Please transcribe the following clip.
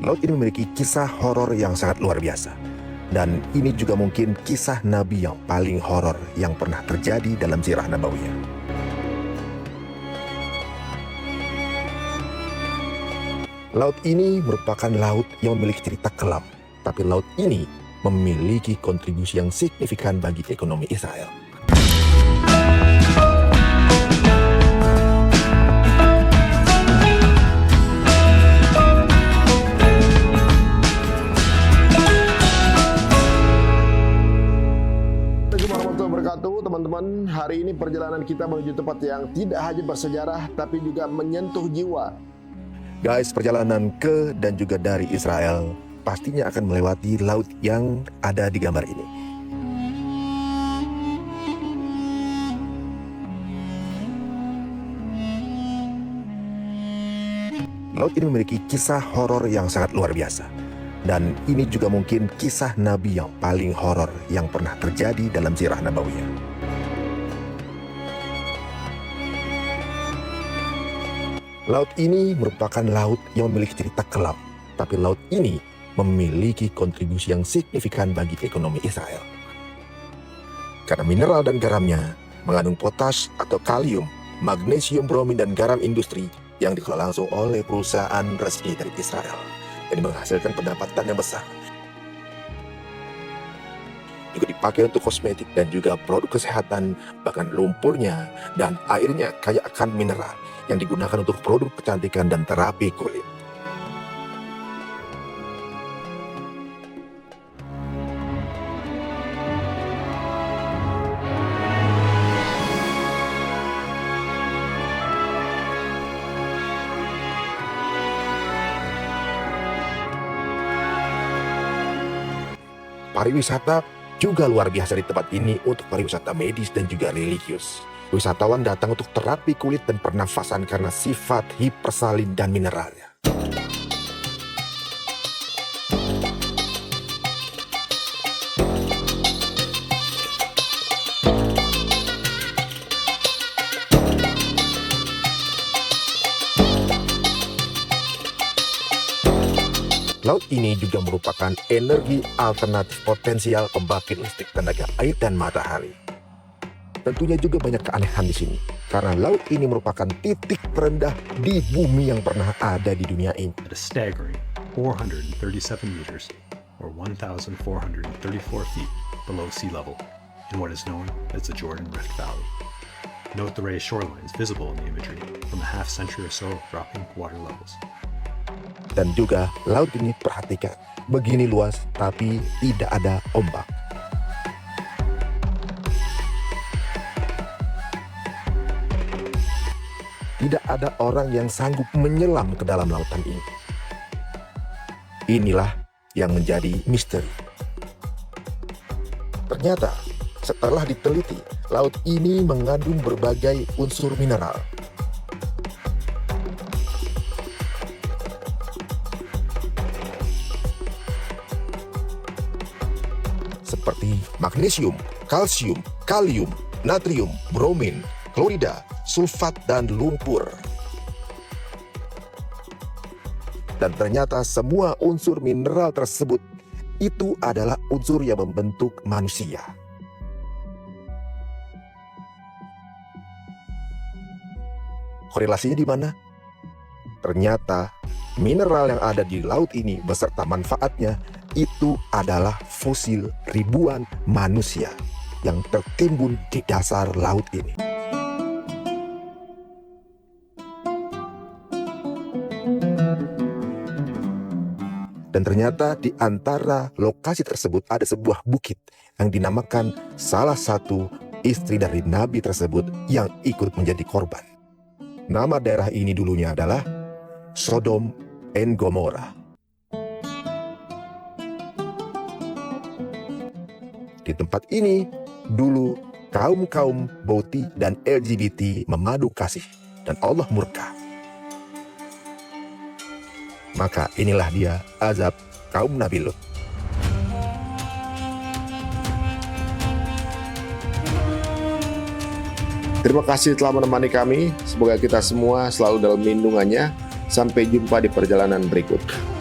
Laut ini memiliki kisah horor yang sangat luar biasa. Dan ini juga mungkin kisah Nabi yang paling horor yang pernah terjadi dalam sirah Nabawiyah. Laut ini merupakan laut yang memiliki cerita kelam. Tapi laut ini memiliki kontribusi yang signifikan bagi ekonomi Israel. Teman-teman, hari ini perjalanan kita menuju tempat yang tidak hanya bersejarah tapi juga menyentuh jiwa. Guys, perjalanan ke dan juga dari Israel pastinya akan melewati laut yang ada di gambar ini. Laut ini memiliki kisah horor yang sangat luar biasa. Dan ini juga mungkin kisah Nabi yang paling horor yang pernah terjadi dalam sirah Nabawiyah. Laut ini merupakan laut yang memiliki cerita kelam. Tapi laut ini memiliki kontribusi yang signifikan bagi ekonomi Israel. Karena mineral dan garamnya mengandung potas atau kalium, magnesium, bromin, dan garam industri yang dikelola langsung oleh perusahaan resmi dari Israel. Yang menghasilkan pendapatan yang besar. Juga dipakai untuk kosmetik dan juga produk kesehatan, bahkan lumpurnya dan airnya kaya akan mineral yang digunakan untuk produk kecantikan dan terapi kulit. Pariwisata juga luar biasa di tempat ini untuk pariwisata medis dan juga religius. Wisatawan datang untuk terapi kulit dan pernafasan karena sifat hipersalin dan mineralnya. Laut ini juga merupakan energi alternatif potensial pembangkit listrik tenaga air dan matahari. Tentunya juga banyak keanehan di sini, karena laut ini merupakan titik terendah di bumi yang pernah ada di dunia ini. At a staggering 437 meters, or 1,434 feet below sea level, in what is known as the Jordan Rift Valley. Note the raised shorelines visible in the imagery from a half century or so of dropping water levels. Dan juga laut ini perhatikan, begini luas tapi tidak ada ombak. Tidak ada orang yang sanggup menyelam ke dalam lautan ini. Inilah yang menjadi misteri. Ternyata setelah diteliti, laut ini mengandung berbagai unsur mineral. Seperti magnesium, kalsium, kalium, natrium, bromin, klorida, sulfat, dan lumpur. Dan ternyata semua unsur mineral tersebut itu adalah unsur yang membentuk manusia. Korelasinya di mana? Ternyata mineral yang ada di laut ini beserta manfaatnya itu adalah fosil ribuan manusia yang tertimbun di dasar laut ini. Dan ternyata di antara lokasi tersebut ada sebuah bukit yang dinamakan salah satu istri dari Nabi tersebut yang ikut menjadi korban. Nama daerah ini dulunya adalah Sodom and Gomora. Di tempat ini, dulu kaum-kaum Bauti dan LGBT memadu kasih dan Allah murka. Maka inilah dia azab kaum Nabi Lut. Terima kasih telah menemani kami. Semoga kita semua selalu dalam lindungannya. Sampai jumpa di perjalanan berikut.